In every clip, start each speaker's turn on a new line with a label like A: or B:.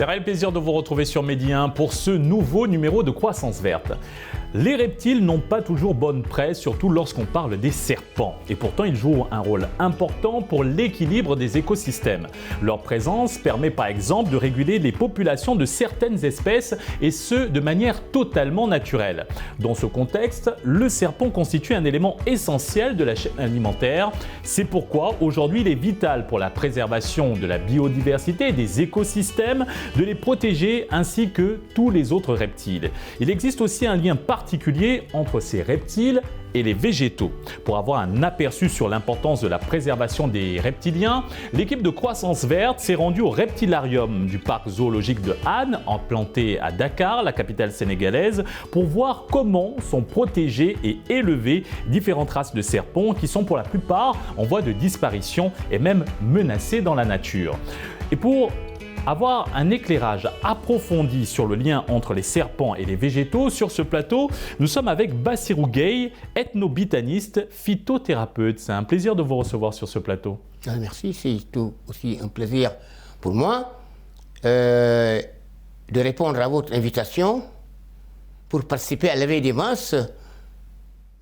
A: C'est un plaisir de vous retrouver sur Medi 1 pour ce nouveau numéro de Croissance Verte. Les reptiles n'ont pas toujours bonne presse, surtout lorsqu'on parle des serpents. Et pourtant, ils jouent un rôle important pour l'équilibre des écosystèmes. Leur présence permet par exemple de réguler les populations de certaines espèces, et ce, de manière totalement naturelle. Dans ce contexte, le serpent constitue un élément essentiel de la chaîne alimentaire. C'est pourquoi aujourd'hui, il est vital pour la préservation de la biodiversité et des écosystèmes de les protéger ainsi que tous les autres reptiles. Il existe aussi un lien particulier entre ces reptiles et les végétaux. Pour avoir un aperçu sur l'importance de la préservation des reptiliens, l'équipe de Croissance Verte s'est rendue au reptilarium du parc zoologique de Han, implanté à Dakar, la capitale sénégalaise, pour voir comment sont protégées et élevées différentes races de serpents qui sont pour la plupart en voie de disparition et même menacées dans la nature. Et pour avoir un éclairage approfondi sur le lien entre les serpents et les végétaux, sur ce plateau, nous sommes avec Bassirou Gueye, ethnobotaniste, phytothérapeute. C'est un plaisir de vous recevoir sur ce plateau.
B: Merci, c'est aussi un plaisir pour moi de répondre à votre invitation pour participer à l'éveil des masses,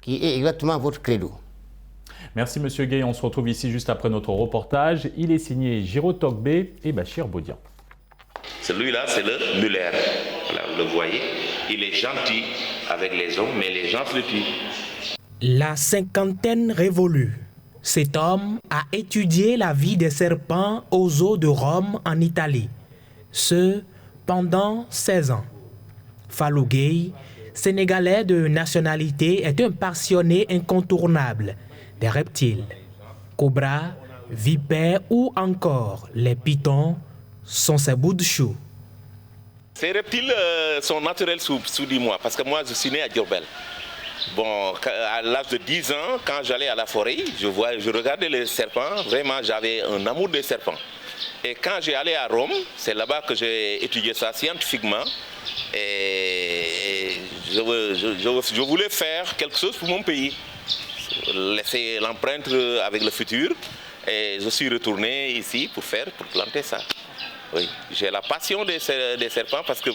B: qui est exactement votre credo.
A: Merci Monsieur Gueye, on se retrouve ici juste après notre reportage. Il est signé Giro Togbe et Bachir Bodian.
C: Celui-là, c'est le Muller. Voilà, vous le voyez, il est gentil avec les hommes, mais les gens le tuent.
D: La cinquantaine révolue, cet homme a étudié la vie des serpents aux eaux de Rome en Italie. Ce, pendant 16 ans. Fallou Gueye, sénégalais de nationalité, est un passionné incontournable des reptiles. Cobras, vipères ou encore les pythons sont ses bouts de chou.
C: Ces reptiles sont naturels sous 10 mois, parce que moi je suis né à Diourbel. Bon, à l'âge de 10 ans, quand j'allais à la forêt, je regardais les serpents, vraiment j'avais un amour des serpents. Et quand j'ai allé à Rome, c'est là-bas que j'ai étudié ça scientifiquement. Et je voulais faire quelque chose pour mon pays. Laisser l'empreinte avec le futur, et je suis retourné ici pour planter ça. Oui, j'ai la passion des serpents parce que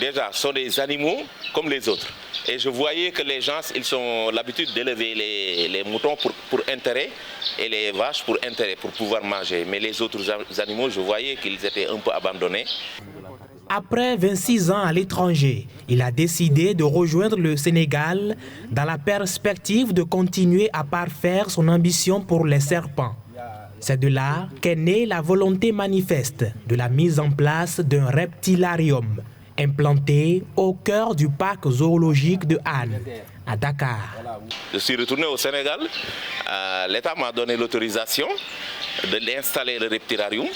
C: déjà ce sont des animaux comme les autres, et je voyais que les gens ils ont l'habitude d'élever les moutons pour intérêt et les vaches pour intérêt, pour pouvoir manger, mais les autres animaux je voyais qu'ils étaient un peu abandonnés.
D: Après 26 ans à l'étranger, il a décidé de rejoindre le Sénégal dans la perspective de continuer à parfaire son ambition pour les serpents. C'est de là qu'est née la volonté manifeste de la mise en place d'un reptilarium implanté au cœur du parc zoologique de Han, à Dakar.
C: Je suis retourné au Sénégal. L'État m'a donné l'autorisation d'installer le reptilarium.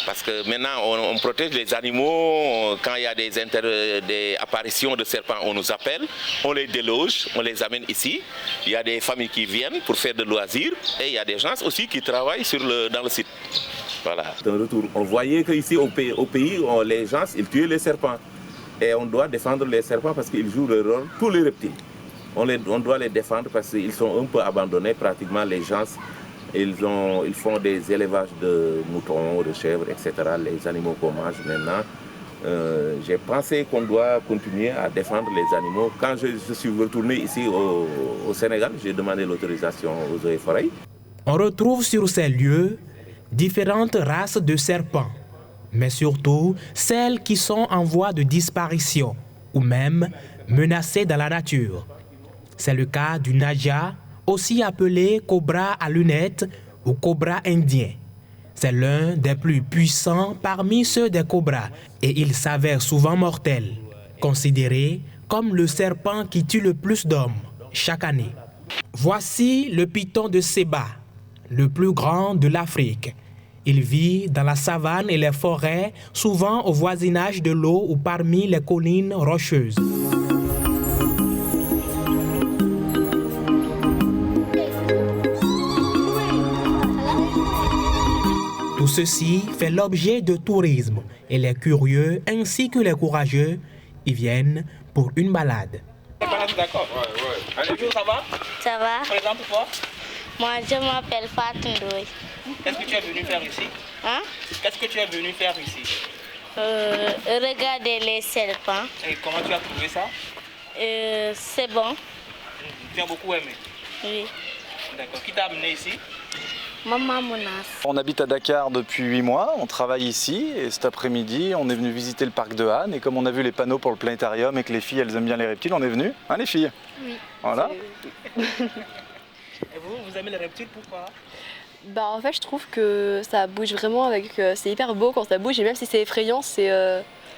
C: Parce que maintenant, on protège les animaux. Quand il y a des apparitions de serpents, on nous appelle, on les déloge, on les amène ici. Il y a des familles qui viennent pour faire de loisirs et il y a des gens aussi qui travaillent dans le site. Voilà. De retour, on voyait qu'ici au pays, les gens ils tuaient les serpents. Et on doit défendre les serpents parce qu'ils jouent le rôle, tous les reptiles. On doit les défendre parce qu'ils sont un peu abandonnés, pratiquement les gens. Ils font des élevages de moutons, de chèvres, etc., les animaux qu'on mange maintenant. J'ai pensé qu'on doit continuer à défendre les animaux. Quand je suis retourné ici au Sénégal, j'ai demandé l'autorisation aux eaux et forêts.
D: On retrouve sur ces lieux différentes races de serpents, mais surtout celles qui sont en voie de disparition ou même menacées dans la nature. C'est le cas du Naja, aussi appelé cobra à lunettes ou cobra indien. C'est l'un des plus puissants parmi ceux des cobras et il s'avère souvent mortel, considéré comme le serpent qui tue le plus d'hommes chaque année. Voici le python de Séba, le plus grand de l'Afrique. Il vit dans la savane et les forêts, souvent au voisinage de l'eau ou parmi les collines rocheuses. Tout ceci fait l'objet de tourisme et les curieux ainsi que les courageux y viennent pour une balade.
E: D'accord. Bonjour, ça va?
F: Ça va?
E: Présente-toi.
F: Moi, je m'appelle Fatou Ndoye.
E: Qu'est-ce que tu es venu faire ici?
F: Hein?
E: Qu'est-ce que tu es venu faire ici?
F: Regarder les serpents.
E: Et comment tu as trouvé ça?
F: C'est bon.
E: Tu as beaucoup aimé?
F: Oui.
E: D'accord. Qui t'a amené ici?
F: Maman Mounas.
G: On habite à Dakar depuis 8 mois, on travaille ici et cet après-midi on est venu visiter le parc de Han et comme on a vu les panneaux pour le planétarium et que les filles elles aiment bien les reptiles, on est venu, hein les filles?
F: Oui.
G: Voilà.
E: Et vous aimez les reptiles, pourquoi?
H: Bah en fait je trouve que ça bouge vraiment avec, c'est hyper beau quand ça bouge et même si c'est effrayant c'est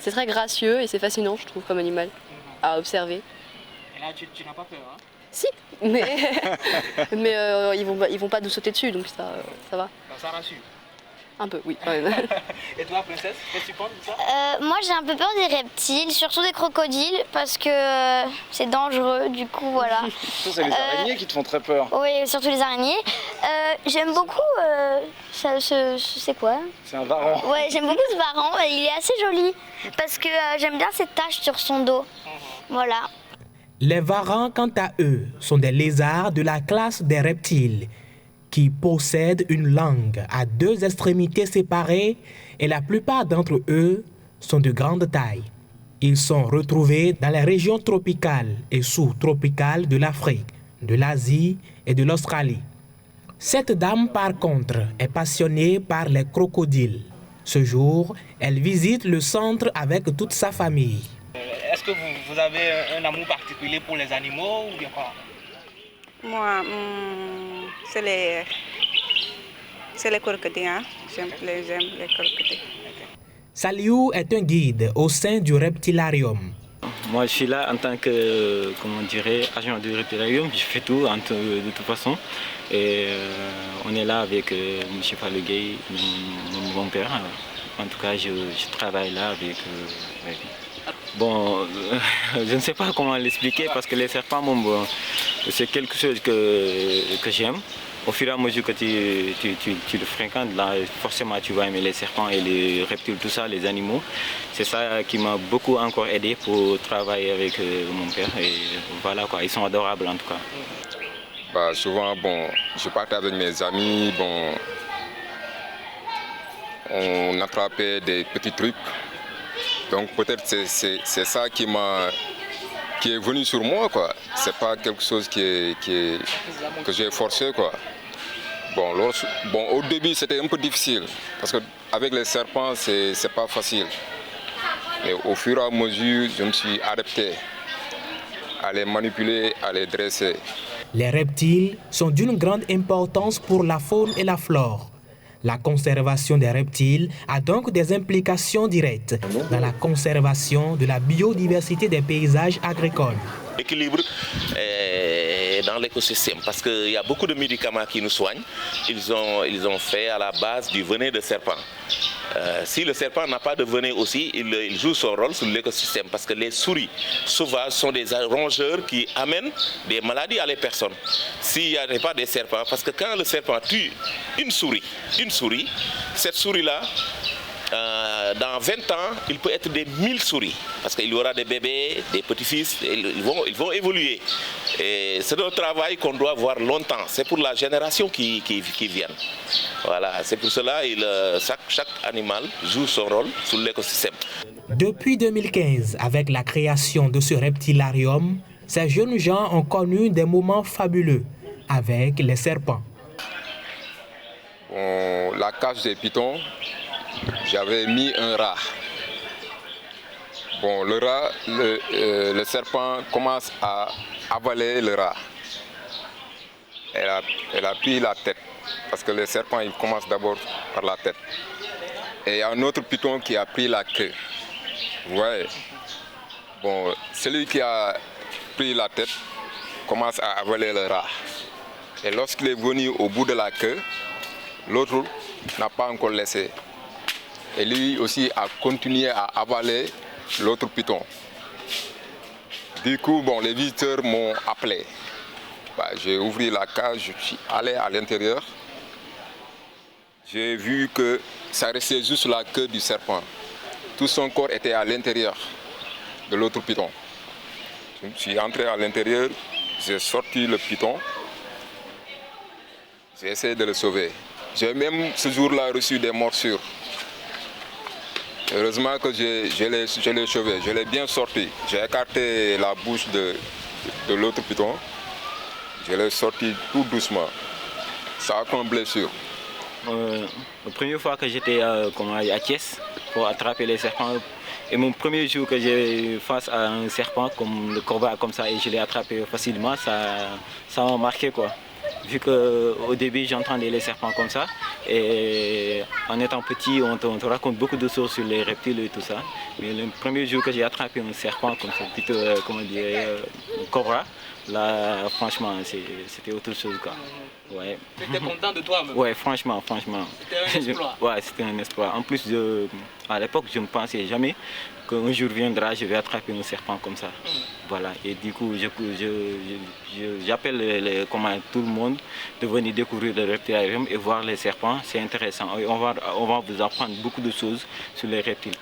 H: très gracieux et c'est fascinant je trouve comme animal à observer.
E: Et là tu n'as pas peur hein?
H: Si, mais, ils vont pas nous sauter dessus donc ça va.
E: Donc ça rassure.
H: Un peu, oui. Quand même.
E: Et toi, princesse, qu'est-ce que tu penses de ça?
F: Moi j'ai un peu peur des reptiles, surtout des crocodiles, parce que c'est dangereux, du coup voilà.
G: Ça c'est les araignées qui te font très peur.
F: Oui, surtout les araignées. J'aime beaucoup, c'est quoi?
G: C'est un varan.
F: Ouais, j'aime beaucoup ce varan, il est assez joli, parce que j'aime bien cette tache sur son dos. Voilà.
D: Les varans, quant à eux, sont des lézards de la classe des reptiles qui possèdent une langue à 2 extrémités séparées et la plupart d'entre eux sont de grande taille. Ils sont retrouvés dans les régions tropicales et sous-tropicales de l'Afrique, de l'Asie et de l'Australie. Cette dame, par contre, est passionnée par les crocodiles. Ce jour, elle visite le centre avec toute sa famille.
E: Est-ce que vous avez un amour particulier pour les animaux ou bien quoi?
I: Moi, c'est les crocodiles. Hein? J'aime les crocodiles.
D: Saliou est un guide au sein du reptilarium.
J: Moi, je suis là en tant que, agent du reptilarium. Je fais tout de toute façon. Et on est là avec M. Falugay, mon père. En tout cas, je travaille là avec lui. Bon, je ne sais pas comment l'expliquer parce que les serpents, c'est quelque chose que j'aime. Au fur et à mesure que tu le fréquentes, là, forcément tu vas aimer les serpents et les reptiles, tout ça, les animaux. C'est ça qui m'a beaucoup encore aidé pour travailler avec mon père. Et voilà quoi, ils sont adorables en tout cas.
K: Bah, souvent, je partais avec mes amis, on attrapait des petits trucs. Donc peut-être c'est ça qui est venu sur moi quoi. C'est pas quelque chose que j'ai forcé quoi. Au début c'était un peu difficile parce que avec les serpents c'est pas facile. Mais au fur et à mesure je me suis adapté à les manipuler, à les dresser.
D: Les reptiles sont d'une grande importance pour la faune et la flore. La conservation des reptiles a donc des implications directes dans la conservation de la biodiversité des paysages agricoles.
C: Équilibre dans l'écosystème parce qu'il y a beaucoup de médicaments qui nous soignent. Ils ont fait à la base du venin de serpent. Si le serpent n'a pas de venin aussi, il joue son rôle sur l'écosystème parce que les souris sauvages sont des rongeurs qui amènent des maladies à les personnes. S'il n'y avait pas des serpents, parce que quand le serpent tue une souris, cette souris-là, dans 20 ans, il peut être des 1000 souris. Parce qu'il y aura des bébés, des petits-fils, ils vont évoluer. Et c'est un travail qu'on doit voir longtemps. C'est pour la génération qui vient. Voilà, c'est pour cela que chaque animal joue son rôle sur l'écosystème.
D: Depuis 2015, avec la création de ce reptilarium, ces jeunes gens ont connu des moments fabuleux avec les serpents.
K: La cage des pitons, j'avais mis un rat. Le rat, le serpent commence à avaler le rat. Elle a pris la tête, parce que le serpent il commence d'abord par la tête. Et il y a un autre python qui a pris la queue. Vous voyez? Celui qui a pris la tête commence à avaler le rat. Et lorsqu'il est venu au bout de la queue, l'autre n'a pas encore laissé. Et lui aussi a continué à avaler l'autre python. Du coup, les visiteurs m'ont appelé. J'ai ouvert la cage, je suis allé à l'intérieur. J'ai vu que ça restait juste la queue du serpent. Tout son corps était à l'intérieur de l'autre python. Je suis entré à l'intérieur, j'ai sorti le python. J'ai essayé de le sauver. J'ai même ce jour-là reçu des morsures. Heureusement que je l'ai sauvé, je l'ai bien sorti. J'ai écarté la bouche de l'autre python. Je l'ai sorti tout doucement. Ça a comme blessure.
J: La première fois que j'étais à Thiès pour attraper les serpents, et mon premier jour que j'ai face à un serpent comme le corbeau comme ça et je l'ai attrapé facilement, ça m'a marqué quoi. Vu qu'au début j'entendais les serpents comme ça et en étant petit on te raconte beaucoup de choses sur les reptiles et tout ça. Mais le premier jour que j'ai attrapé un serpent comme ça, plutôt un cobra, là franchement c'était autre chose quoi. Ouais.
E: Tu étais content de toi même?
J: Ouais, franchement.
E: C'était un exploit?
J: Ouais, c'était un exploit. En plus, à l'époque, je ne pensais jamais qu'un jour viendra, je vais attraper un serpent comme ça. Voilà, et du coup, j'appelle tout le monde de venir découvrir le reptilarium et voir les serpents. C'est intéressant. On va vous apprendre beaucoup de choses sur les reptiles.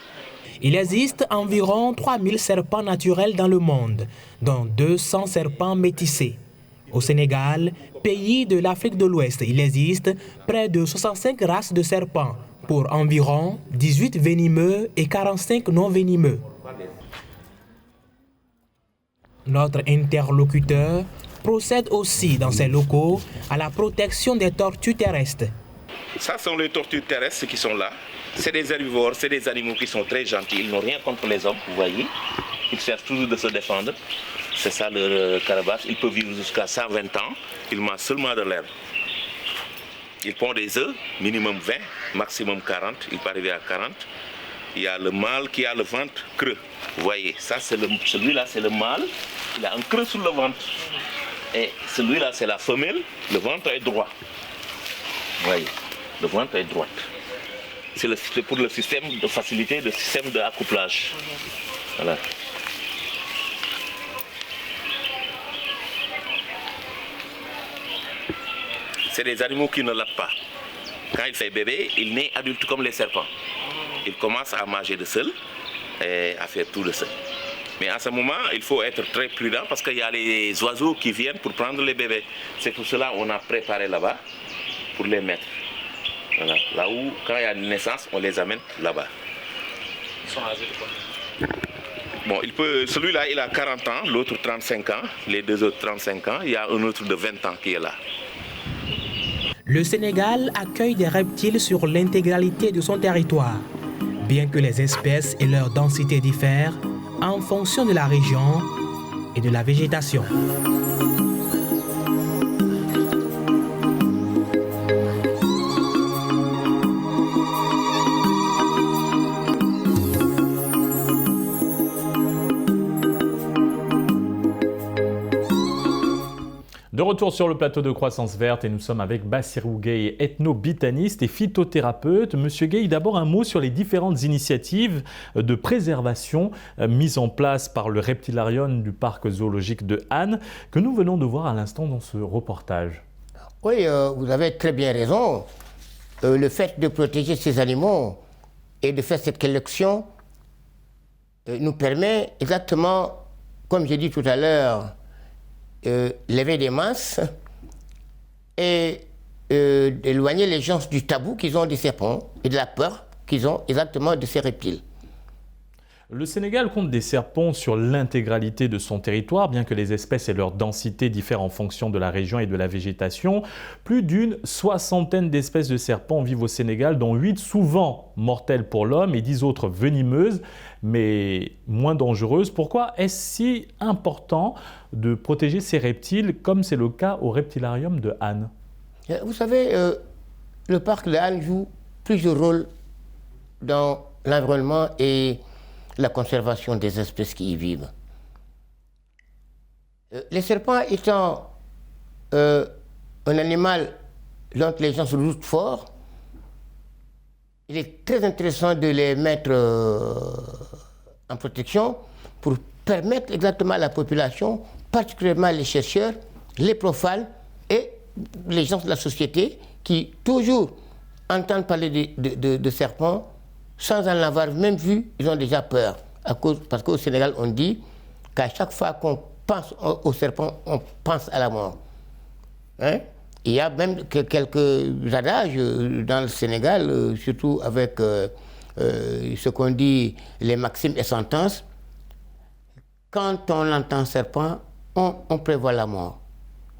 D: Il existe environ 3000 serpents naturels dans le monde, dont 200 serpents métissés. Au Sénégal, pays de l'Afrique de l'Ouest, il existe près de 65 races de serpents, pour environ 18 venimeux et 45 non venimeux. Notre interlocuteur procède aussi dans ses locaux à la protection des tortues terrestres.
C: Ça sont les tortues terrestres qui sont là. C'est des herbivores, c'est des animaux qui sont très gentils. Ils n'ont rien contre les hommes, vous voyez. Ils cherchent toujours de se défendre. C'est ça leur carapace. Ils peuvent vivre jusqu'à 120 ans. Ils mangent seulement de l'herbe. Ils pondent des œufs, minimum 20, maximum 40. Il peut arriver à 40. Il y a le mâle qui a le ventre creux. Vous voyez, ça celui-là c'est le mâle. Il a un creux sur le ventre. Et celui-là c'est la femelle. Le ventre est droit. Vous voyez, le ventre est droit. C'est pour le système de facilité, le système d'accouplage. Voilà. C'est des animaux qui ne latent pas. Quand il fait bébé, il naît adulte comme les serpents. Il commence à manger de seul et à faire tout de seul. Mais à ce moment, il faut être très prudent parce qu'il y a les oiseaux qui viennent pour prendre les bébés. C'est pour cela qu'on a préparé là-bas pour les mettre. Voilà. Là où, quand il y a une naissance, on les amène là-bas.
E: Ils sont âgés de quoi?
C: Bon, celui-là, il a 40 ans, l'autre 35 ans, les deux autres 35 ans. Il y a un autre de 20 ans qui est là.
D: Le Sénégal accueille des reptiles sur l'intégralité de son territoire, bien que les espèces et leur densité diffèrent en fonction de la région et de la végétation.
A: De retour sur le plateau de Croissance Verte et nous sommes avec Bassirou Gueye, ethnobotaniste et phytothérapeute. Monsieur Gueye, d'abord un mot sur les différentes initiatives de préservation mises en place par le Reptilarium du parc zoologique de Han que nous venons de voir à l'instant dans ce reportage.
B: Oui, vous avez très bien raison. Le fait de protéger ces animaux et de faire cette collection nous permet exactement, comme j'ai dit tout à l'heure, lever des masses et éloigner les gens du tabou qu'ils ont des serpents et de la peur qu'ils ont exactement de ces reptiles.
A: Le Sénégal compte des serpents sur l'intégralité de son territoire, bien que les espèces et leur densité diffèrent en fonction de la région et de la végétation. Plus d'une 60aine d'espèces de serpents vivent au Sénégal, dont 8 souvent mortelles pour l'homme et 10 autres venimeuses, mais moins dangereuses. Pourquoi est-ce si important de protéger ces reptiles, comme c'est le cas au Reptilarium de Han?
B: Vous savez, le parc de Han joue plusieurs rôles dans l'environnement et la conservation des espèces qui y vivent. Les serpents étant un animal dont les gens se doutent fort, il est très intéressant de les mettre en protection pour permettre exactement à la population, particulièrement les chercheurs, les profanes et les gens de la société qui toujours entendent parler de serpents sans en avoir même vu, ils ont déjà peur. Parce qu'au Sénégal, on dit qu'à chaque fois qu'on pense au serpent, on pense à la mort. Hein? Il y a même quelques adages dans le Sénégal, surtout avec ce qu'on dit, les maximes et sentences, quand on entend serpent, on prévoit la mort.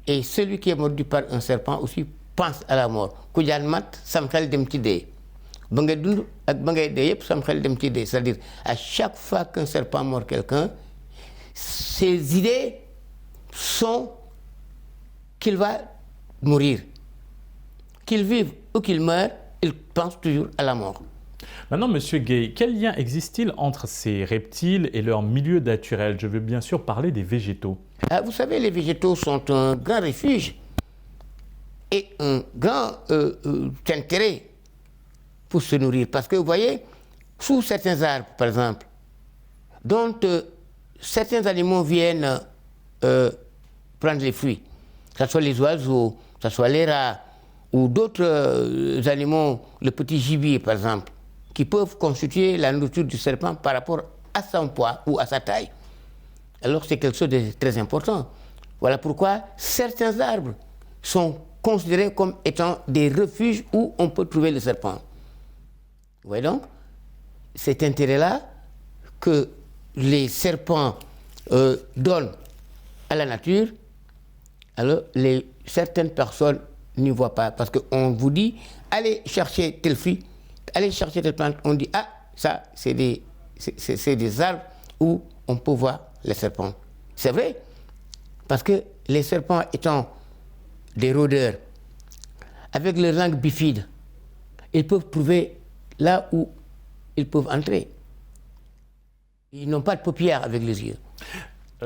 B: Et celui qui est mordu par un serpent aussi pense à la mort. Kujan mat, sam xel dem ci dee. Ba ngay dund ak ba ngay dee yépp sam xel dem ci dee. C'est-à-dire, à chaque fois qu'un serpent mord quelqu'un, ses idées sont qu'il va mourir. Qu'il vive ou qu'il meure, il pense toujours à la mort.
A: Maintenant, Monsieur Gay, quel lien existe-t-il entre ces reptiles et leur milieu naturel? Je veux bien sûr parler des végétaux.
B: Vous savez, les végétaux sont un grand refuge et un grand intérêt pour se nourrir. Parce que vous voyez, sous certains arbres, par exemple, dont certains animaux viennent prendre les fruits, que ce soit les oiseaux, que ce soit les rats, ou d'autres animaux, le petit gibier, par exemple, qui peuvent constituer la nourriture du serpent par rapport à son poids ou à sa taille. Alors c'est quelque chose de très important. Voilà pourquoi certains arbres sont considérés comme étant des refuges où on peut trouver le serpent. Vous voyez donc, cet intérêt-là que les serpents donnent à la nature, alors certaines personnes n'y voient pas. Parce qu'on vous dit, allez chercher tel fruit, allez chercher telle plante. On dit, ah, ça, c'est des arbres où on peut voir les serpents. C'est vrai, parce que les serpents étant des rôdeurs, avec leur langue bifide, ils peuvent trouver là où ils peuvent entrer. Ils n'ont pas de paupières avec les yeux.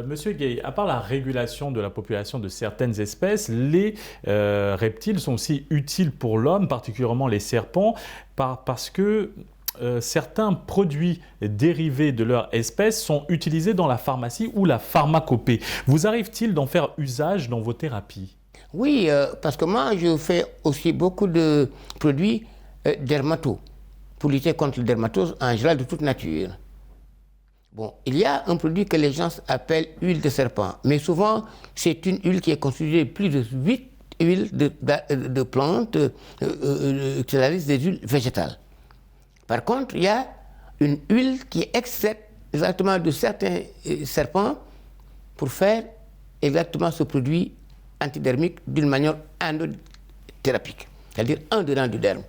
A: Monsieur Gay, à part la régulation de la population de certaines espèces, les reptiles sont aussi utiles pour l'homme, particulièrement les serpents, parce que certains produits dérivés de leur espèce sont utilisés dans la pharmacie ou la pharmacopée. Vous arrive-t-il d'en faire usage dans vos thérapies?
B: Oui, parce que moi, je fais aussi beaucoup de produits dermato, pour lutter contre le dermatose en général de toute nature. Bon, il y a un produit que les gens appellent huile de serpent, mais souvent, c'est une huile qui est constituée de plus de 8 huiles de plantes, qui est la liste des huiles végétales. Par contre, il y a une huile qui est extraite exactement de certains serpents pour faire exactement ce produit antidermique d'une manière endothérapique, c'est-à-dire en dedans du derme.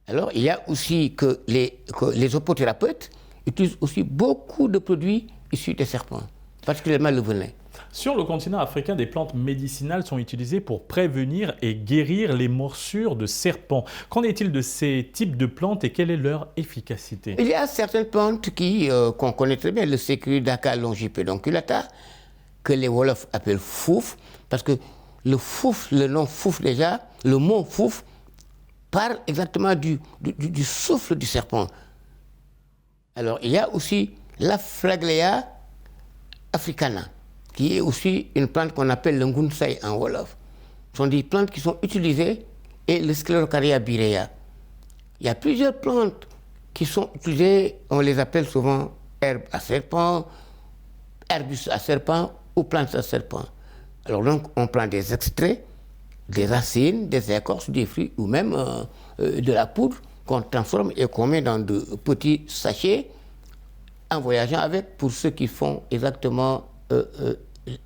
B: Alors, il y a aussi que les opothérapeutes utilisent aussi beaucoup de produits issus des serpents, particulièrement le venin.
A: Sur le continent africain, des plantes médicinales sont utilisées pour prévenir et guérir les morsures de serpents. Qu'en est-il de ces types de plantes et quelle est leur efficacité?
B: Il y a certaines plantes qu'on connaît très bien, le Securidaca longipedonculata, que les Wolofs appellent fouf, parce que le nom fouf déjà, le mot fouf, parle exactement du souffle du serpent. Alors, il y a aussi la Phlaglea africana, qui est aussi une plante qu'on appelle le ngunsai en Wolof. Ce sont des plantes qui sont utilisées, et le Sclerocaria birea. Il y a plusieurs plantes qui sont utilisées, on les appelle souvent herbes à serpent, arbustes à serpent ou plantes à serpent. Alors donc, on prend des extraits, des racines, des écorces, des fruits ou même de la poudre qu'on transforme et qu'on met dans de petits sachets en voyageant avec pour ceux qui font exactement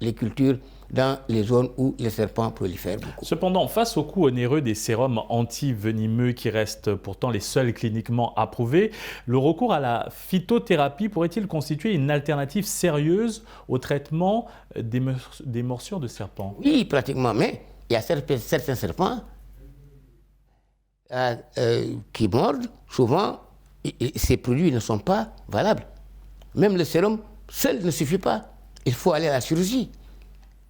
B: les cultures dans les zones où les serpents prolifèrent beaucoup.
A: Cependant, face au coût onéreux des sérums anti-venimeux qui restent pourtant les seuls cliniquement approuvés, le recours à la phytothérapie pourrait-il constituer une alternative sérieuse au traitement des morsures de serpents?
B: Oui, pratiquement, mais il y a certains serpents qui mordent, souvent, ces produits ne sont pas valables. Même le sérum seul ne suffit pas. Il faut aller à la chirurgie.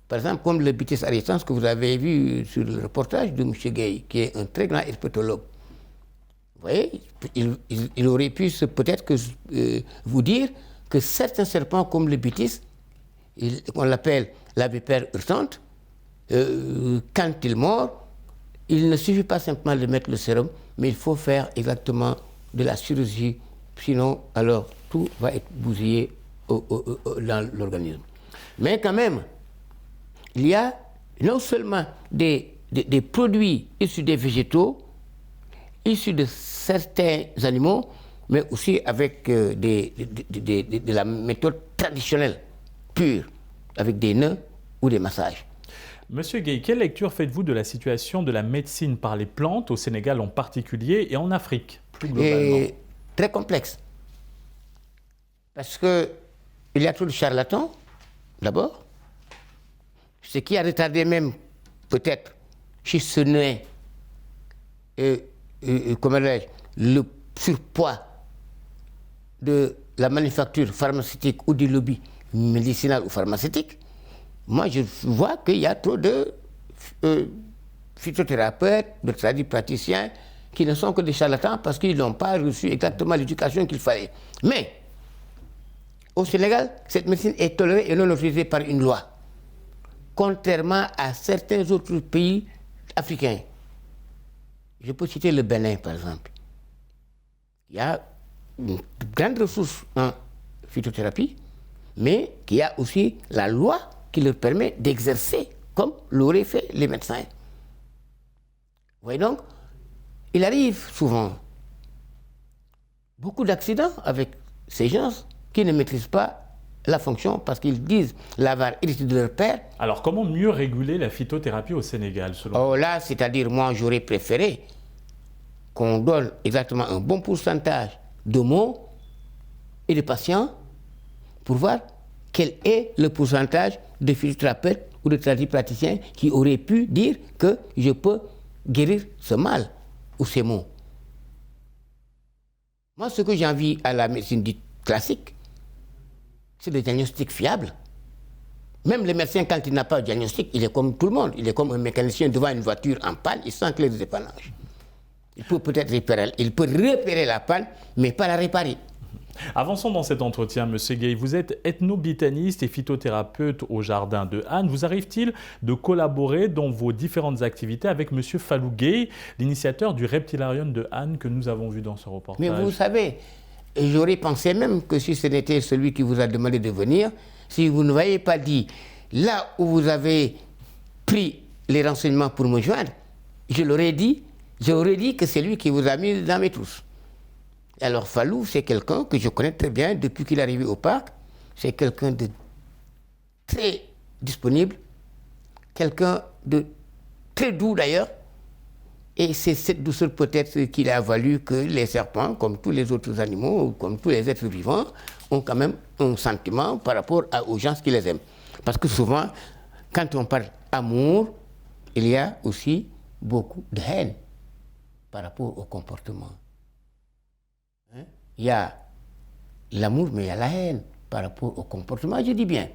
B: Par exemple, comme le Bitis arietanus que vous avez vu sur le reportage de M. Gay, qui est un très grand herpétologue. Vous voyez, il aurait pu peut-être vous dire que certains serpents comme le Bitis, on l'appelle la vipère urtante, quand il mord, il ne suffit pas simplement de mettre le sérum, mais il faut faire exactement de la chirurgie, sinon alors tout va être bousillé dans l'organisme. Mais quand même, il y a non seulement des produits issus des végétaux, issus de certains animaux, mais aussi avec de la méthode traditionnelle, pure, avec des nœuds ou des massages.
A: Monsieur Gueye, quelle lecture faites-vous de la situation de la médecine par les plantes, au Sénégal en particulier, et en Afrique, plus globalement?
B: Très complexe. Parce qu'il y a trop de charlatans, d'abord. Ce qui a retardé même, peut-être, chez ce nez, le surpoids de la manufacture pharmaceutique ou du lobby médicinal ou pharmaceutique, moi je vois qu'il y a trop de phytothérapeutes, de tradipraticiens qui ne sont que des charlatans parce qu'ils n'ont pas reçu exactement l'éducation qu'il fallait. Mais au Sénégal, cette médecine est tolérée et non autorisée par une loi, contrairement à certains autres pays africains. Je peux citer le Bénin, par exemple. Il y a une grande ressource en phytothérapie, mais qui a aussi la loi qui leur permet d'exercer comme l'auraient fait les médecins. Vous voyez donc, il arrive souvent beaucoup d'accidents avec ces gens qui ne maîtrisent pas la fonction parce qu'ils disent l'avoir hérité de leur père.
A: Alors comment mieux réguler la phytothérapie au Sénégal selon vous?
B: Oh là, c'est-à-dire moi j'aurais préféré qu'on donne exactement un bon pourcentage de mots et de patients pour voir quel est le pourcentage de physiothérapeutes ou de tradipraticiens qui auraient pu dire que je peux guérir ce mal ou ces maux. Moi, ce que j'ai envie à la médecine dite classique, c'est le diagnostic fiable. Même le médecin, quand il n'a pas de diagnostic, il est comme tout le monde. Il est comme un mécanicien devant une voiture en panne, il sent clé de dépannage. Il peut peut-être repérer la panne, mais pas la réparer.
A: Avançons dans cet entretien, Monsieur Gueye. Vous êtes ethnobotaniste et phytothérapeute au Jardin de Hann. Vous arrive-t-il de collaborer dans vos différentes activités avec Monsieur Fallou Gueye, l'initiateur du Reptilarium de Hann que nous avons vu dans ce reportage?
B: Mais vous savez, j'aurais pensé même que si ce n'était celui qui vous a demandé de venir, si vous ne m'aviez pas dit là où vous avez pris les renseignements pour me joindre, j'aurais dit que c'est lui qui vous a mis dans mes trousses. Alors Fallou, c'est quelqu'un que je connais très bien depuis qu'il est arrivé au parc. C'est quelqu'un de très disponible, quelqu'un de très doux d'ailleurs. Et c'est cette douceur peut-être qui a valu que les serpents, comme tous les autres animaux, comme tous les êtres vivants, ont quand même un sentiment par rapport aux gens qui les aiment. Parce que souvent, quand on parle amour, il y a aussi beaucoup de haine par rapport au comportement. Il y a l'amour, mais il y a la haine par rapport au comportement, je dis bien.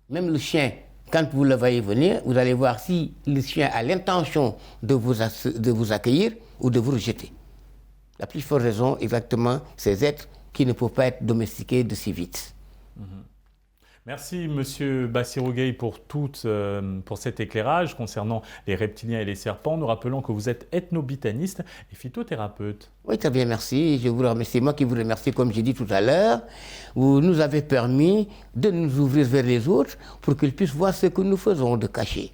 B: Même le chien, quand vous le voyez venir, vous allez voir si le chien a l'intention de vous accueillir ou de vous rejeter. La plus forte raison, exactement, ces êtres qui ne peuvent pas être domestiqués de si vite.
A: Merci Monsieur Bassirou Gueye pour cet éclairage concernant les reptiliens et les serpents. Nous rappelons que vous êtes ethnobotaniste et phytothérapeute.
B: Oui, très bien, merci. Je vous remercie. C'est moi qui vous remercie, comme j'ai dit tout à l'heure. Vous nous avez permis de nous ouvrir vers les autres pour qu'ils puissent voir ce que nous faisons de caché.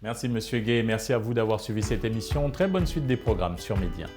A: Merci Monsieur Gueye, merci à vous d'avoir suivi cette émission. Très bonne suite des programmes sur Média.